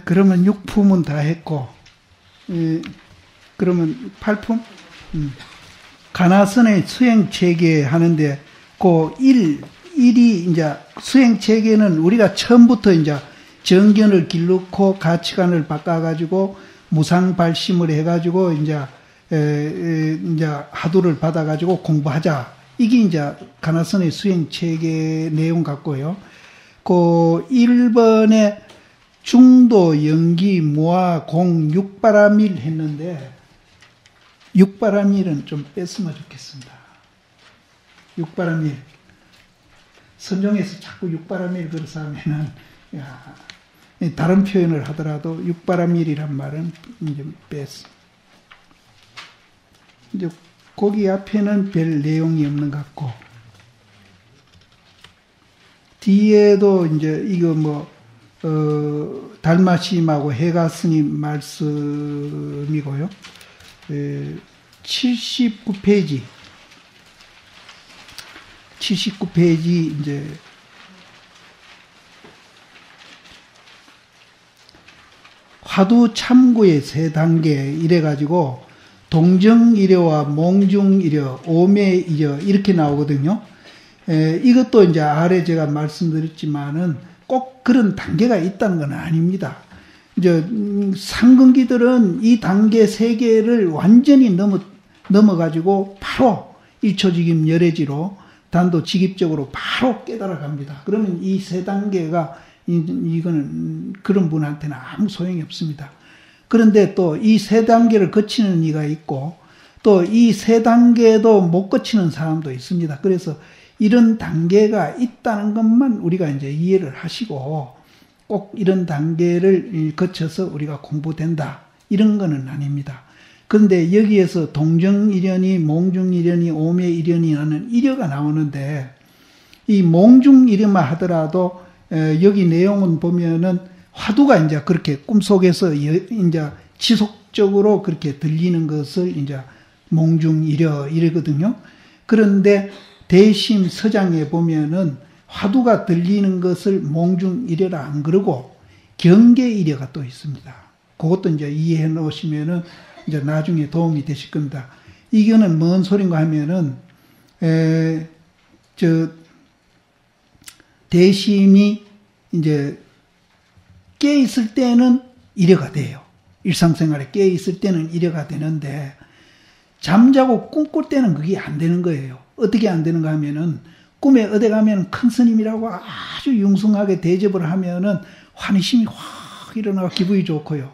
그러면 6품은 다 했고, 그러면 8품? 가나선의 수행 체계 하는데, 그 1이 이제 수행 체계는 우리가 처음부터 이제 정견을 길러고 가치관을 바꿔가지고 무상발심을 해가지고 이제 하도를 받아가지고 공부하자. 이게 이제 가나선의 수행 체계 내용 같고요. 그 1번에 중도, 연기, 무아, 공, 육바라밀 했는데, 육바라밀은 좀 뺐으면 좋겠습니다. 육바라밀. 선종에서 자꾸 육바라밀 그래서 하면은, 다른 표현을 하더라도 육바라밀이란 말은 이제 뺐어. 이제 거기 앞에는 별 내용이 없는 것 같고, 뒤에도 이제 이거 달마심하고 해가스님 말씀이고요. 79페이지 이제 화두 참고의 세 단계 이래가지고 동정이려와 몽중이려, 오매이려 이렇게 나오거든요. 이것도 이제 아래 제가 말씀드렸지만은 꼭 그런 단계가 있다는 건 아닙니다. 이제 상근기들은 이 단계 세 개를 완전히 넘어가지고 바로 일초직임 열애지로 단도직입적으로 바로 깨달아 갑니다. 그러면 이 세 단계가 이거는 그런 분한테는 아무 소용이 없습니다. 그런데 또 이 세 단계를 거치는 이가 있고 또 이 세 단계도 못 거치는 사람도 있습니다. 그래서 이런 단계가 있다는 것만 우리가 이제 이해를 하시고 꼭 이런 단계를 거쳐서 우리가 공부된다. 이런 거는 아닙니다. 그런데 여기에서 동정이련이, 몽중이련이, 오매이련이 하는 이려가 나오는데 이 몽중이련만 하더라도 여기 내용은 보면은 화두가 이제 그렇게 꿈속에서 이제 지속적으로 그렇게 들리는 것을 이제 몽중이려 이러거든요. 그런데 대심 서장에 보면은 화두가 들리는 것을 몽중이려라 안 그러고 경계이려가 또 있습니다. 그것도 이제 이해해 놓으시면은 이제 나중에 도움이 되실 겁니다. 이거는 뭔 소린가 하면은 대심이 이제 깨 있을 때는 이려가 돼요. 일상생활에 깨 있을 때는 이려가 되는데 잠자고 꿈꿀 때는 그게 안 되는 거예요. 어떻게 안 되는가 하면은 꿈에 어디 가면 큰 스님이라고 아주 융숭하게 대접을 하면은 환희심이 확 일어나고 기분이 좋고요.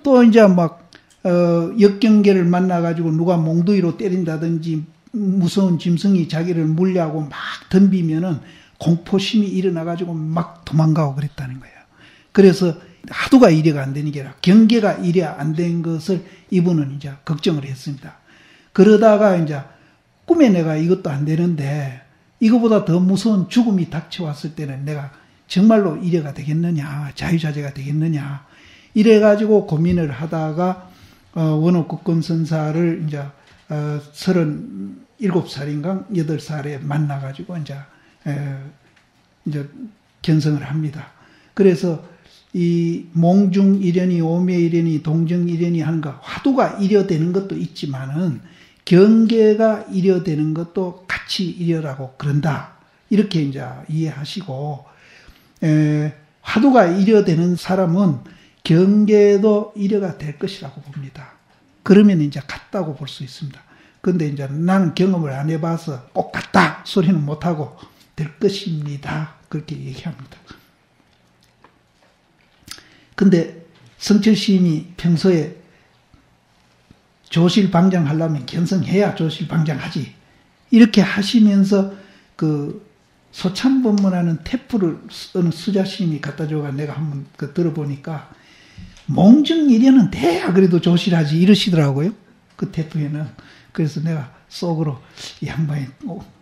또 이제 막 역경계를 만나가지고 누가 몽두이로 때린다든지 무서운 짐승이 자기를 물려하고 막 덤비면은 공포심이 일어나가지고 막 도망가고 그랬다는 거예요. 그래서 하두가 이래가 안 되는 게 아니라 경계가 이래 안 된 것을 이분은 이제 걱정을 했습니다. 그러다가 이제 꿈에 내가 이것도 안 되는데 이거보다 더 무서운 죽음이 닥쳐왔을 때는 내가 정말로 이래가 되겠느냐, 자유자재가 되겠느냐, 이래가지고 고민을 하다가 원옥국건선사를 이제 37살인가 8살에 만나가지고 이제 견성을 합니다. 그래서 이 몽중이련이, 오매이련이, 동정이련이 하는 거, 화두가 이려되는 것도 있지만은 경계가 이려되는 것도 같이 이려라고 그런다. 이렇게 이제 이해하시고, 화두가 이려되는 사람은 경계도 이려가 될 것이라고 봅니다. 그러면 이제 같다고 볼 수 있습니다. 근데 이제 나는 경험을 안 해봐서 꼭 같다 소리는 못하고 될 것입니다. 그렇게 얘기합니다. 근데 성철 시인이 평소에 조실방장 하려면 견성해야 조실방장하지. 이렇게 하시면서 그 소참법문하는 테프를 어느 수자 시인이 갖다 줘가 내가 한번 들어보니까 몽중이련은 돼야 그래도 조실하지 이러시더라고요. 그 테프에는. 그래서 내가 속으로 이 양반이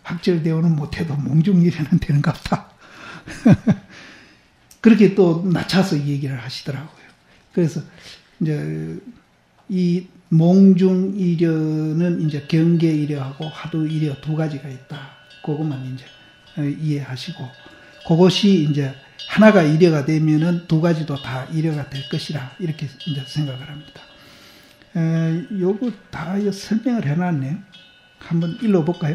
학절대오는 못해도 몽중이련은 되는가 보다. 그렇게 또 낮춰서 얘기를 하시더라고요. 그래서 이제 이 몽중이려는 이제 경계이려하고 하두이려 두 가지가 있다. 그것만 이제 이해하시고 그것이 이제 하나가 일해가 되면은 두 가지도 다 일해가 될 것이라 이렇게 이제 생각을 합니다. 요거 다 설명을 해놨네요. 한번 읽어볼까요?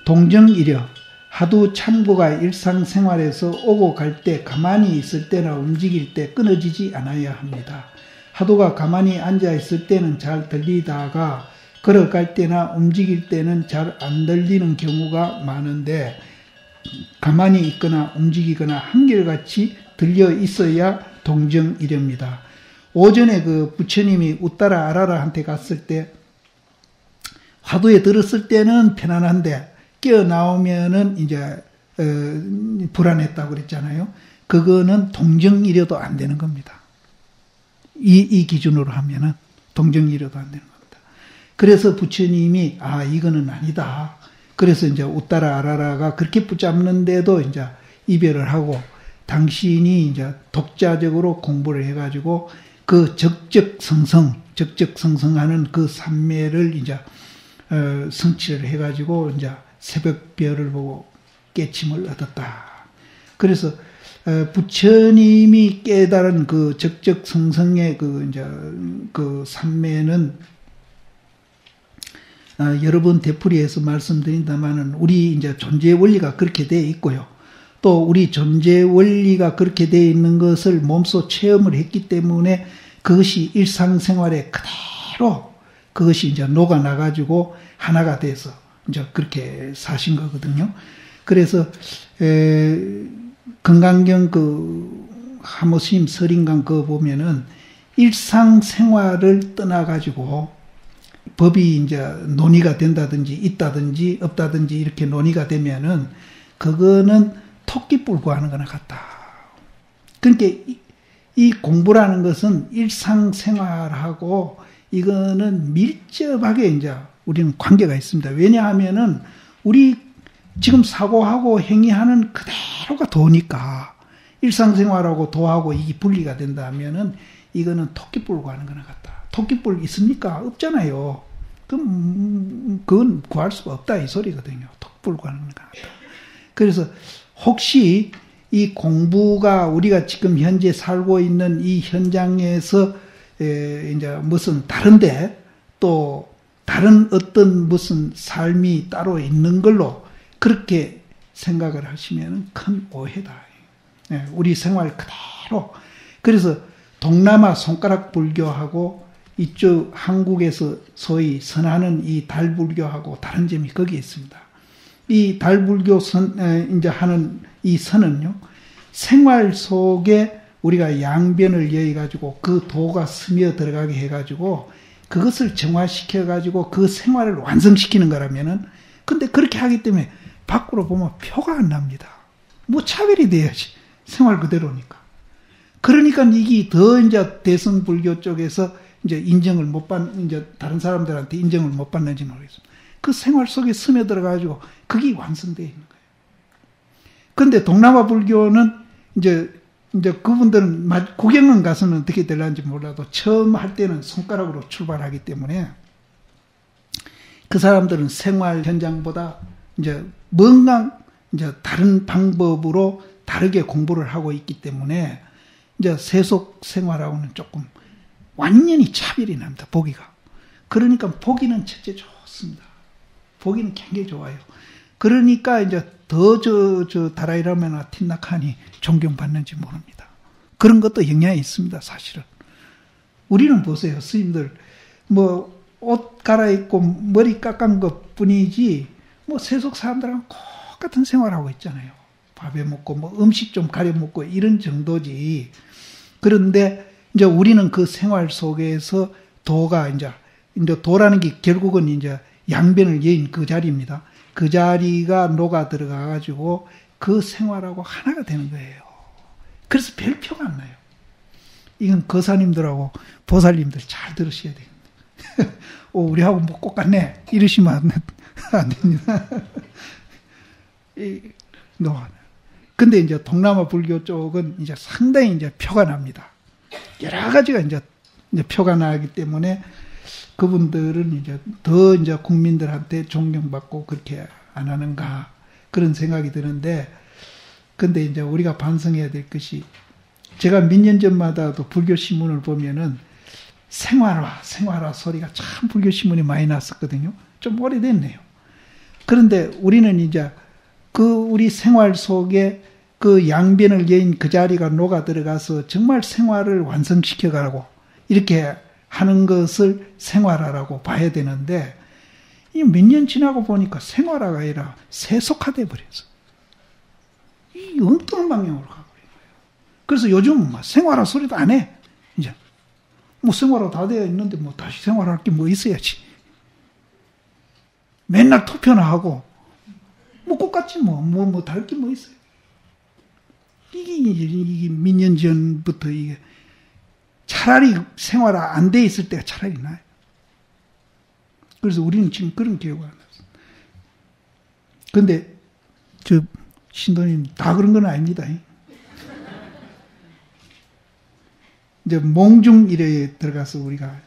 동정이려 하도 참고가 일상생활에서 오고 갈 때 가만히 있을 때나 움직일 때 끊어지지 않아야 합니다. 하도가 가만히 앉아 있을 때는 잘 들리다가 걸어갈 때나 움직일 때는 잘 안 들리는 경우가 많은데 가만히 있거나 움직이거나 한결같이 들려 있어야 동정이렵니다. 오전에 그 부처님이 웃다라 아라라 한테 갔을 때 화두에 들었을 때는 편안한데 깨어나오면은 이제 불안했다고 그랬잖아요. 그거는 동정이려도 안 되는 겁니다. 이 기준으로 하면은 동정이려도 안 되는 겁니다. 그래서 부처님이 이거는 아니다. 그래서 이제 웃다라 아라라가 그렇게 붙잡는데도 이제 이별을 하고 당신이 이제 독자적으로 공부를 해가지고 그 적적성성하는 그 삼매를 이제 성취를 해가지고 이제 새벽별을 보고 깨침을 얻었다. 그래서 부처님이 깨달은 그 적적성성의 그 이제 그 삼매는 여러 번 되풀이해서 말씀드린다마는 우리 이제 존재 원리가 그렇게 되어 있고요. 또 우리 존재 원리가 그렇게 되어 있는 것을 몸소 체험을 했기 때문에 그것이 일상생활에 그대로 그것이 이제 녹아나가지고 하나가 돼서 이제 그렇게 사신 거거든요. 그래서, 건강경 그 하모스님 설인강 그거 보면은 일상생활을 떠나가지고 법이 이제 논의가 된다든지 있다든지 없다든지 이렇게 논의가 되면은 그거는 토끼뿔고 하는 거나 같다. 그러니까 이 공부라는 것은 일상생활하고 이거는 밀접하게 이제 우리는 관계가 있습니다. 왜냐하면은 우리 지금 사고하고 행위하는 그대로가 도니까 일상생활하고 도하고 이게 분리가 된다면은 이거는 토끼뿔고 하는 거나 같다. 토끼뿔 있습니까? 없잖아요. 그건 구할 수가 없다 이 소리거든요. 토끼뿔고 하는 거나 같다. 그래서 혹시 이 공부가 우리가 지금 현재 살고 있는 이 현장에서 이제 무슨 다른데 또 다른 어떤 무슨 삶이 따로 있는 걸로 그렇게 생각을 하시면 큰 오해다. 우리 생활 그대로. 그래서 동남아 손가락 불교하고 이쪽 한국에서 소위 선하는 이 달불교하고 다른 점이 거기에 있습니다. 이 달불교 이제 하는 이 선은요, 생활 속에 우리가 양변을 여의가지고 그 도가 스며 들어가게 해가지고 그것을 정화시켜가지고 그 생활을 완성시키는 거라면은, 근데 그렇게 하기 때문에 밖으로 보면 표가 안 납니다. 뭐 차별이 돼야지. 생활 그대로니까. 그러니까 이게 더 이제 대승불교 쪽에서 이제 인정을 못 이제 다른 사람들한테 인정을 못 받는지 모르겠습니다. 그 생활 속에 스며들어가지고 그게 완성되어 있는 거예요. 근데 동남아 불교는 이제 그분들은 구경은 가서는 어떻게 될런지 몰라도 처음 할 때는 손가락으로 출발하기 때문에 그 사람들은 생활 현장보다 이제 뭔가 이제 다른 방법으로 다르게 공부를 하고 있기 때문에 이제 세속 생활하고는 조금 완전히 차별이 납니다. 보기가. 그러니까 보기는 첫째 좋습니다. 보기는 굉장히 좋아요. 그러니까 이제 더 다라이라마나 틴나칸이 존경받는지 모릅니다. 그런 것도 영향이 있습니다. 사실은. 우리는 보세요. 스님들 뭐 옷 갈아입고 머리 깎은 것 뿐이지 뭐 세속 사람들하고 똑같은 생활하고 있잖아요. 밥에 먹고 뭐 음식 좀 가려 먹고 이런 정도지. 그런데 이제 우리는 그 생활 속에서 도가 이제 도라는 게 결국은 이제 양변을 여인 그 자리입니다. 그 자리가 녹아 들어가 가지고 그 생활하고 하나가 되는 거예요. 그래서 별표가 안 나요. 이건 거사님들하고 보살님들 잘 들으셔야 됩니다. 우리하고 뭐 똑같네 이러시면 안 됩니다. 근데 이제 동남아 불교 쪽은 이제 상당히 이제 표가 납니다. 여러 가지가 이제 표가 나기 때문에 그분들은 이제 더 이제 국민들한테 존경받고 그렇게 안 하는가 그런 생각이 드는데 근데 이제 우리가 반성해야 될 것이, 제가 몇 년 전마다도 불교신문을 보면은 생활화 소리가 참 불교신문에 많이 났었거든요. 좀 오래됐네요. 그런데 우리는 이제 우리 생활 속에 그 양변을 여인 그 자리가 녹아 들어가서 정말 생활을 완성시켜 가라고 이렇게 하는 것을 생활화라고 봐야 되는데, 이 몇 년 지나고 보니까 생활화가 아니라 세속화돼 버렸어. 이 엉뚱한 방향으로 가버린 거예요. 그래서 요즘 생활화 소리도 안 해. 이제 뭐 생활화 다 되어 있는데 뭐 다시 생활할 게 뭐 있어야지. 맨날 투표나 하고 뭐 똑같지 뭐 다를 게 뭐 있어요. 이게 몇 년 전부터 이게 차라리 생활화 안 돼 있을 때가 차라리 나아요. 그래서 우리는 지금 그런 기회가 안 났어요. 근데 신도님 다 그런 건 아닙니다. 이제 몽중일해에 들어가서 우리가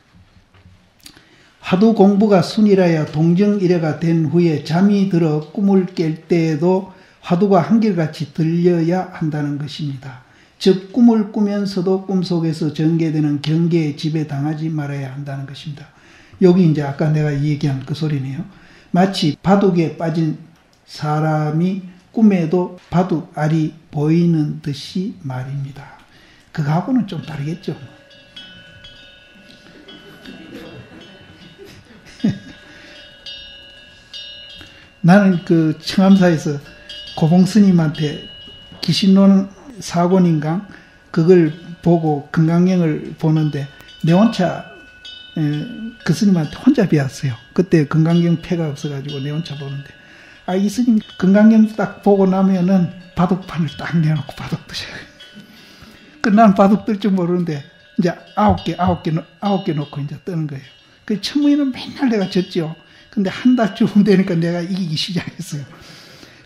화두 공부가 순이라야 동정일해가 된 후에 잠이 들어 꿈을 깰 때에도 화두가 한결같이 들려야 한다는 것입니다. 즉 꿈을 꾸면서도 꿈속에서 전개되는 경계에 지배당하지 말아야 한다는 것입니다. 여기 이제 아까 내가 얘기한 그 소리네요. 마치 바둑에 빠진 사람이 꿈에도 바둑알이 보이는 듯이 말입니다. 그거하고는 좀 다르겠죠. 나는 그 청암사에서 고봉스님한테 기신론 사권인강 그걸 보고 금강경을 보는데 내 혼자 그 스님한테 혼자 배웠어요. 그때 금강경 패가 없어가지고 내 혼자 보는데, 이 스님 금강경 딱 보고 나면은 바둑판을 딱 내놓고 바둑 두셔요. 난 바둑 뜰 줄 모르는데 이제 아홉 개 놓고 이제 뜨는 거예요. 그 처음에는 맨날 내가 졌죠. 근데 한 달쯤 되니까 내가 이기기 시작했어요.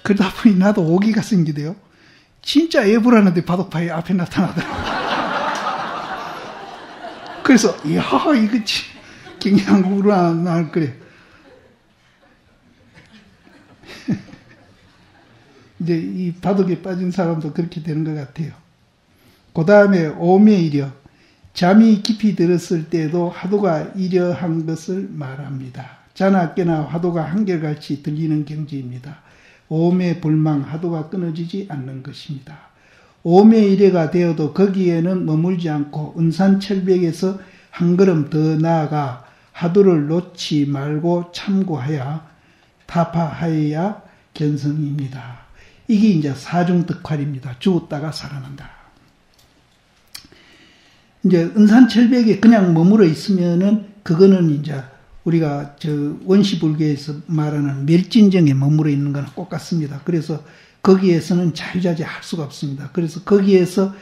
그러다 보니 나도 오기가 생기대요. 진짜 애불하는데 바둑판이 앞에 나타나더라고요. 그래서 이야 이거 경향구나 나 그래. 이제 이 바둑에 빠진 사람도 그렇게 되는 것 같아요. 그 다음에 오매이려, 잠이 깊이 들었을 때도 화두가 이려한 것을 말합니다. 자나 깨나 화두가 한결같이 들리는 경지입니다. 오매불망 화두가 끊어지지 않는 것입니다. 오매이려가 되어도 거기에는 머물지 않고 은산철벽에서 한 걸음 더 나아가 화두를 놓지 말고 참고하여 타파하여야 견성입니다. 이게 이제 사중득활입니다. 죽었다가 살아난다. 이제 은산철벽에 그냥 머물러 있으면은 그거는 이제 우리가 원시불교에서 말하는 멸진정에 머물러 있는 거나 똑같습니다. 그래서 거기에서는 자유자재 할 수가 없습니다. 그래서 거기에서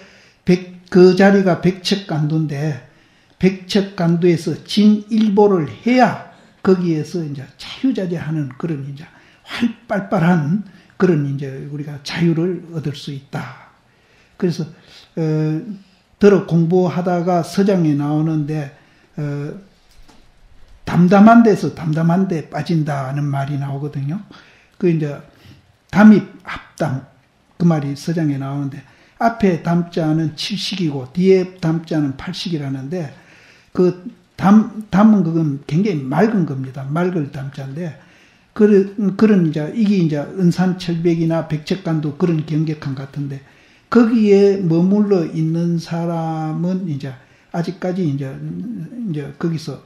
그 자리가 백척간두인데 백척간두에서 진일보를 해야 거기에서 이제 자유자재하는 그런 이제 활발한 그런 이제 우리가 자유를 얻을 수 있다. 그래서 들어 공부하다가 서장에 나오는데 담담한 데서 담담한 데 빠진다는 말이 나오거든요. 그 이제 담입 합담 그 말이 서장에 나오는데 앞에 담자는 7식이고 뒤에 담자는 8식이라는데 그 담은 그건 굉장히 맑은 겁니다. 맑을 담자인데 그런 이제 이게 이제 은산철벽이나 백척간도 그런 경계칸 같은데 거기에 머물러 있는 사람은 이제 아직까지 이제 거기서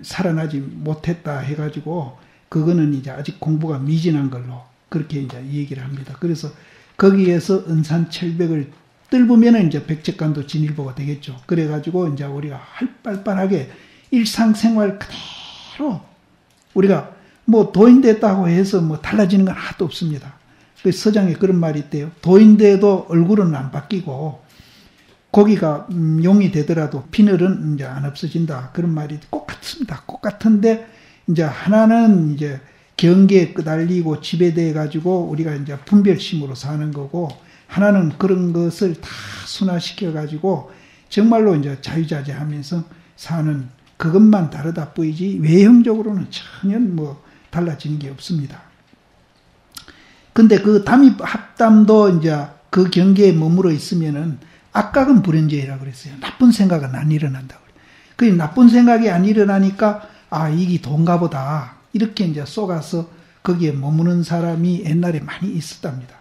살아나지 못했다 해가지고 그거는 이제 아직 공부가 미진한 걸로 그렇게 이제 얘기를 합니다. 그래서 거기에서 은산철벽을 뚫으면은 이제 백척간도 진일보가 되겠죠. 그래가지고 이제 우리가 활발하게 일상생활 그대로 우리가 뭐 도인됐다고 해서 뭐 달라지는 건 하나도 없습니다. 그 서장에 그런 말이 있대요. 도인돼도 얼굴은 안 바뀌고 고기가 용이 되더라도 비늘은 이제 안 없어진다. 그런 말이 꼭 같습니다. 꼭 같은데 이제 하나는 이제 경계에 끄달리고 지배돼 가지고 우리가 이제 분별심으로 사는 거고 하나는 그런 것을 다 순화시켜 가지고 정말로 이제 자유자재하면서 사는 그것만 다르다 뿐이지 외형적으로는 전혀 뭐 달라지는 게 없습니다. 근데 그 담입 합담도 이제 그 경계에 머물러 있으면은 악각은 불연제이라고 그랬어요. 나쁜 생각은 안 일어난다고. 그 나쁜 생각이 안 일어나니까 아, 이게 돈가 보다. 이렇게 이제 쏘가서 거기에 머무는 사람이 옛날에 많이 있었답니다.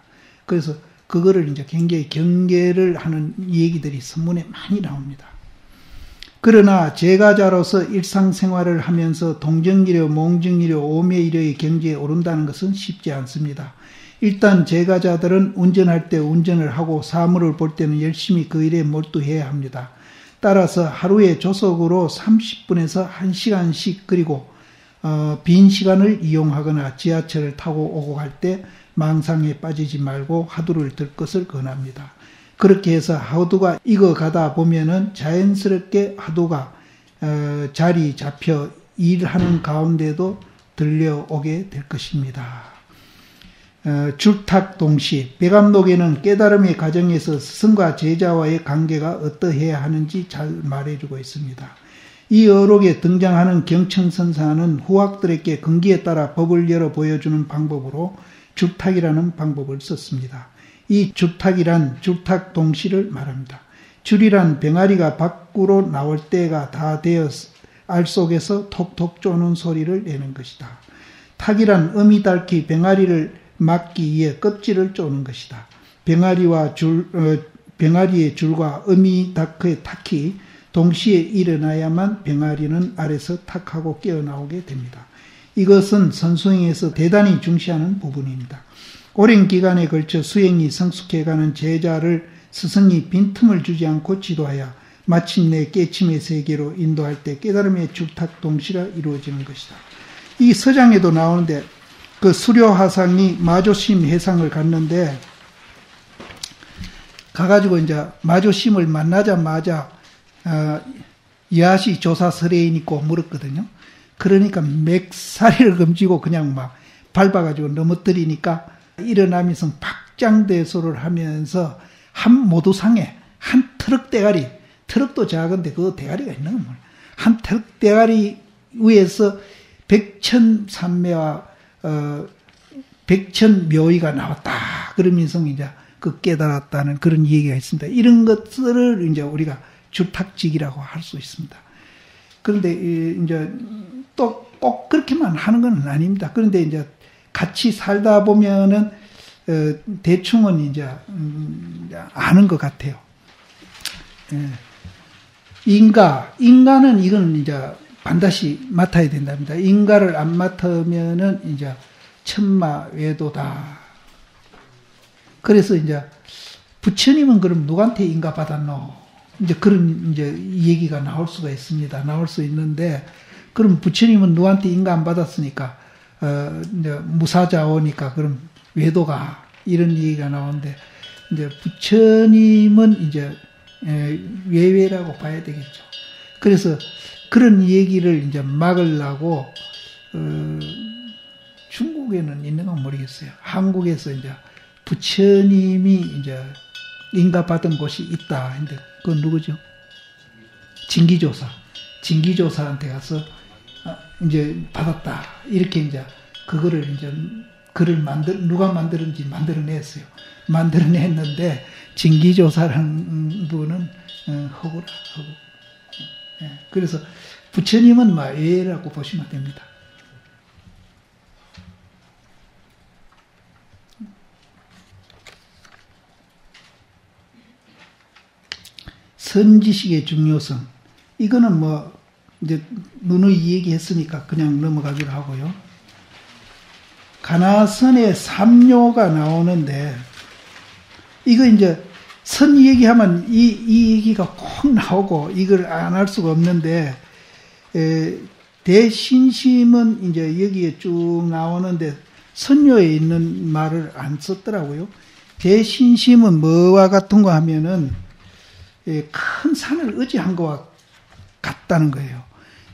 그래서 그거를 이제 굉장히 경계를 하는 얘기들이 선문에 많이 나옵니다. 그러나 제가자로서 일상생활을 하면서 동정이료, 몽정이료, 오매이료의 경지에 오른다는 것은 쉽지 않습니다. 일단 제가자들은 운전할 때 운전을 하고 사물을 볼 때는 열심히 그 일에 몰두해야 합니다. 따라서 하루에 조속으로 30분에서 1시간씩 그리고 빈 시간을 이용하거나 지하철을 타고 오고 갈 때 망상에 빠지지 말고 화두를 들 것을 권합니다. 그렇게 해서 화두가 익어가다 보면은 자연스럽게 화두가 자리 잡혀 일하는 가운데도 들려오게 될 것입니다. 줄탁동시 배감록에는 깨달음의 과정에서 스승과 제자와의 관계가 어떠해야 하는지 잘 말해주고 있습니다. 이 어록에 등장하는 경청선사는 후학들에게 근기에 따라 법을 열어 보여주는 방법으로 줄탁이라는 방법을 썼습니다. 이 줄탁이란 줄탁동시를 말합니다. 줄이란 병아리가 밖으로 나올 때가 다 되어 알 속에서 톡톡 쪼는 소리를 내는 것이다. 탁이란 음이 닳기 병아리를 막기 위해 껍질을 쪼는 것이다. 병아리의 줄과 음이 닿게 탁이 동시에 일어나야만 병아리는 알에서 탁하고 깨어나오게 됩니다. 이것은 선수행에서 대단히 중시하는 부분입니다. 오랜 기간에 걸쳐 수행이 성숙해가는 제자를 스승이 빈틈을 주지 않고 지도하여 마침내 깨침의 세계로 인도할 때 깨달음의 줄탁동시가 이루어지는 것이다. 이 서장에도 나오는데 그 수료하상이 마조심 해상을 갔는데 가가지고 이제 마조심을 만나자마자 여하시 조사 설해인 있고 물었거든요. 그러니까 맥사리를 금지고 그냥 막 밟아가지고 넘어뜨리니까 일어나면서 박장대소를 하면서 한 모두상에 한 트럭 대가리, 트럭도 작은데 그 대가리가 있는 겁니다. 한 트럭 대가리 위에서 백천산매와 백천묘의가 나왔다. 그러면서 이제 그 깨달았다는 그런 얘기가 있습니다. 이런 것들을 이제 우리가 줄탁직이라고 할 수 있습니다. 그런데 이제 또 꼭 그렇게만 하는 건 아닙니다. 그런데 이제 같이 살다 보면은 대충은 이제 아는 것 같아요. 인가는 이건 이제 반드시 맡아야 된답니다. 인가를 안 맡으면은 이제 천마외도다. 그래서 이제 부처님은 그럼 누구한테 인가 받았노? 이제 그런 이제 얘기가 나올 수가 있습니다. 나올 수 있는데 그럼 부처님은 누구한테 인가 안 받았으니까 이제 무사자오니까 그럼 외도가 이런 얘기가 나오는데 이제 부처님은 이제 외외라고 봐야 되겠죠. 그래서 그런 얘기를 이제 막으려고 중국에는 있는 건 모르겠어요. 한국에서 이제 부처님이 이제 인가받은 곳이 있다. 근데 그건 누구죠? 진기조사한테 가서 이제 받았다. 이렇게 이제 그거를 이제 글을 누가 만들었는지 만들어냈어요. 만들어냈는데 진기조사라는 분은 허구라. 그래서 부처님은 예라고 보시면 됩니다. 선지식의 중요성. 이거는 이제 누누이 얘기했으니까 그냥 넘어가기로 하고요. 가나선에 삼요가 나오는데, 이거 이제 선 얘기하면 이 얘기가 꼭 나오고 이걸 안 할 수가 없는데, 대신심은 이제 여기에 쭉 나오는데 선요에 있는 말을 안 썼더라고요. 대신심은 뭐와 같은 거 하면은 큰 산을 의지한 거와 같다는 거예요.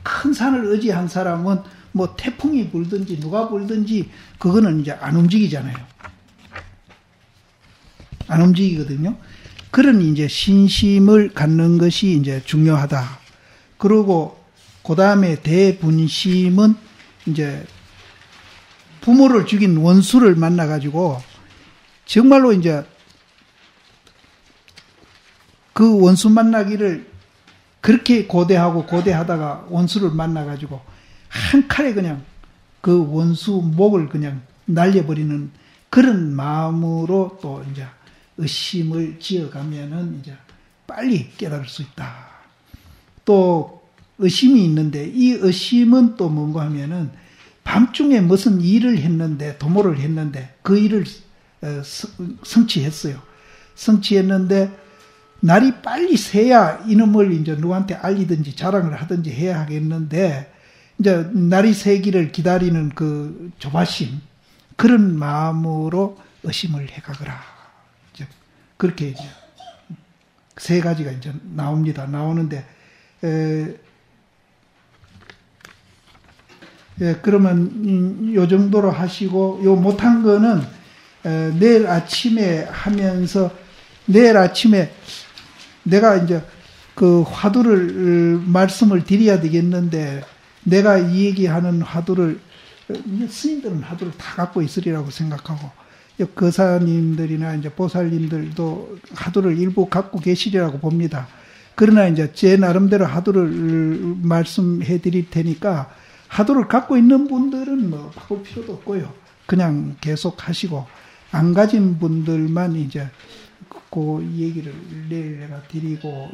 큰 산을 의지한 사람은 뭐 태풍이 불든지 누가 불든지 그거는 이제 안 움직이잖아요. 안 움직이거든요. 그런 이제 신심을 갖는 것이 이제 중요하다. 그리고 그 다음에 대분심은 이제 부모를 죽인 원수를 만나가지고 정말로 이제 그 원수 만나기를 그렇게 고대하다가 원수를 만나가지고 한 칼에 그냥 그 원수 목을 그냥 날려버리는 그런 마음으로 또 이제 의심을 지어가면은 이제 빨리 깨달을 수 있다. 또 의심이 있는데 이 의심은 또 뭔가 하면은 밤중에 무슨 일을 했는데 도모를 했는데 그 일을 성취했어요. 성취했는데 날이 빨리 새야 이놈을 이제 누구한테 알리든지 자랑을 하든지 해야 하겠는데 이제 날이 새기를 기다리는 그 조바심 그런 마음으로 의심을 해가거라. 이제 그렇게 이제 세 가지가 이제 나오는데 그러면 요 정도로 하시고 요 못한 거는 내일 아침에 하면서 내일 아침에 내가 이제 그 화두를 말씀을 드려야 되겠는데 내가 이 얘기하는 화두를 스님들은 화두를 다 갖고 있으리라고 생각하고 거사님들이나 이제 보살님들도 화두를 일부 갖고 계시리라고 봅니다. 그러나 이제 제 나름대로 화두를 말씀해 드릴 테니까 화두를 갖고 있는 분들은 뭐 바꿀 필요도 없고요. 그냥 계속 하시고 안 가진 분들만 이제 그 얘기를 내일 내가 드리고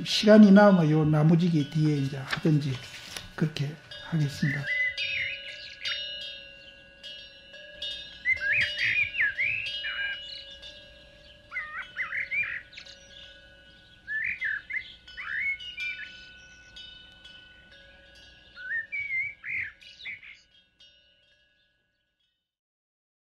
시간이 남으면 요 나머지기 뒤에 이제 하든지 그렇게 하겠습니다.